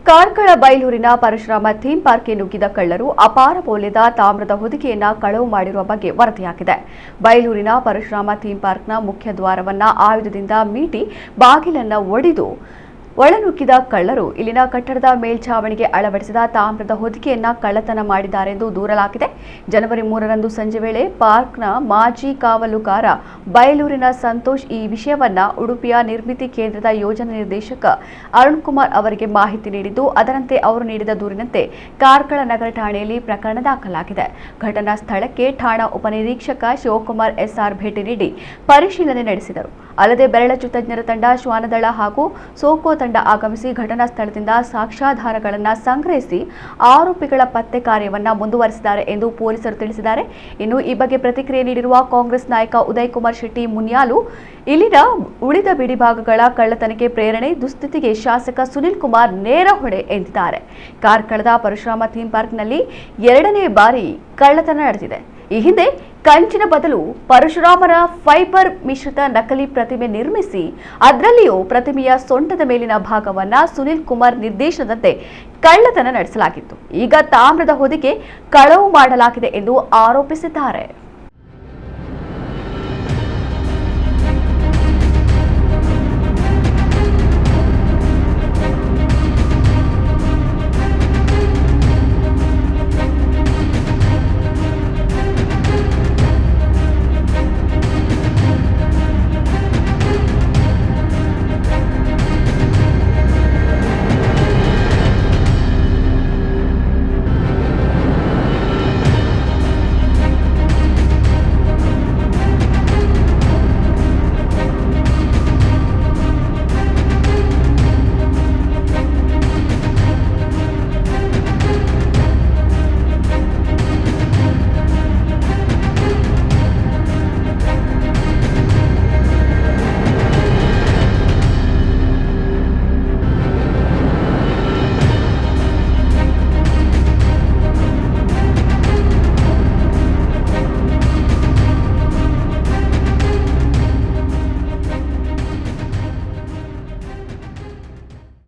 Karkala ಬೈಲೂರಿನ Parashurama theme ಪಾರ್ಕ್ಗೆ ನುಗ್ಗಿದ ಕಳ್ಳರು ಅಪಾರ ಮೌಲ್ಯದ ತಾಮ್ರದ ಹೊದಿಕೆಯನ್ನ ಕಳವು ಮಾಡಿರುವ ಬಗ್ಗೆ ವರದಿಯಾಗಿದೆ. ಬೈಲೂರಿನ ಪರಶುರಾಮ ಥೀಮ್ ಪಾರ್ಕ್ನ ಮುಖ್ಯ ದ್ವಾರವನ್ನ ಆಯುಧದಿಂದ ಮೀಟಿ ಬಾಗಿಲನ್ನ ಒಡೆದು ಒಳನುಗ್ಗಿದ ಕಳ್ಳರು ಇಲ್ಲಿನ ಕಟ್ಟಡದ ಮೇಲ್ಛಾವಣಿಗೆ ಅಳವಡಿಸಿದ ತಾಮ್ರದ ಹೊದಿಕೆಯನ್ನ ಕಳ್ಳತನ ಮಾಡಿದ್ದಾರೆಂದು ದೂರಲಾಗಿದೆ. ಜನವರಿ 3ರಂದು ಸಂಜೆ ವೇಳೆ ಪಾರ್ಕ್ನ ಮಾಜಿ ಕಾವಲುಗಾರ ಬೈಲೂರಿನ ಸಂತೋಷ್ ಈ ವಿಷಯವನ್ನ ಉಡುಪಿಯ ನಿರ್ಮಿತಿ ಕೇಂದ್ರದ ಯೋಜನಾ ನಿರ್ದೇಶಕ ಅರುಣ್ ಕುಮಾರ್ ಅವರಿಗೆ ಮಾಹಿತಿ ನೀಡಿದ್ದು, ಅದರಂತೆ ಅವರು ನೀಡಿದ ದೂರಿನಂತೆ ಕಾರ್ಕಳ ನಗರ ಠಾಣೆಯಲ್ಲಿ ಪ್ರಕರಣ ದಾಖಲಾಗಿದೆ. ಘಟನಾ ಸ್ಥಳಕ್ಕೆ ಠಾಣಾ ಉಪನಿರೀಕ್ಷಕ ಶಿವಕುಮಾರ್ ಎಸ್ಆರ್ ಭೇಟಿ ನೀಡಿ ಪರಿಶೀಲನೆ ನಡೆಸಿದರು. ಅಲ್ಲದೆ ಬೆರಳಚ್ಚು ತಜ್ಞರ ತಂಡ, ಶ್ವಾನದಳ ಹಾಗೂ ಸೋಕೋ ತಂಡ ಆಗಮಿಸಿ ಘಟನಾ ಸ್ಥಳದಿಂದ ಸಾಕ್ಷ್ಯಾಧಾರಗಳನ್ನು ಸಂಗ್ರಹಿಸಿ ಆರೋಪಿಗಳ ಪತ್ತೆ ಕಾರ್ಯವನ್ನು ಮುಂದುವರೆಸಿದ್ದಾರೆ ಎಂದು ಪೊಲೀಸರು ತಿಳಿಸಿದ್ದಾರೆ. ಇನ್ನು ಈ ಬಗ್ಗೆ ಪ್ರತಿಕ್ರಿಯೆ ನೀಡಿರುವ ಕಾಂಗ್ರೆಸ್ ನಾಯಕ ಉದಯ್ ಕುಮಾರ್ ಶೆಟ್ಟಿ ಮುನ್ಯಾಲು, ಇಲ್ಲಿನ ಉಳಿದ ಬಿಡಿಭಾಗಗಳ ಕಳ್ಳತನಕ್ಕೆ ಪ್ರೇರಣೆ, ದುಸ್ಥಿತಿಗೆ ಶಾಸಕ ಸುನಿಲ್ ಕುಮಾರ್ ನೇರ ಹೊಣೆ ಎಂದಿದ್ದಾರೆ. ಕಾರ್ಕಳದ ಪರಶುರಾಮ ಥೀಮ್ ಪಾರ್ಕ್ನಲ್ಲಿ 2ನೇ ಬಾರಿ ಕಳ್ಳತನ ನಡೆದಿದೆ. ಈ ಹಿಂದೆ ಕಂಚಿನ ಬದಲು ಪರಶುರಾಮನ ಫೈಬರ್ ಮಿಶ್ರಿತ ನಕಲಿ ಪ್ರತಿಮೆ ನಿರ್ಮಿಸಿ ಅದರಲ್ಲಿಯೂ ಪ್ರತಿಮೆಯ ಸೊಂಟದ ಮೇಲಿನ ಭಾಗವನ್ನ ಸುನಿಲ್ ಕುಮಾರ್ ನಿರ್ದೇಶನದಂತೆ ಕಳ್ಳತನ ನಡೆಸಲಾಗಿತ್ತು. ಈಗ ತಾಮ್ರದ ಹೊದಿಕೆ ಕಳವು ಮಾಡಲಾಗಿದೆ ಎಂದು ಆರೋಪಿಸಿದ್ದಾರೆ.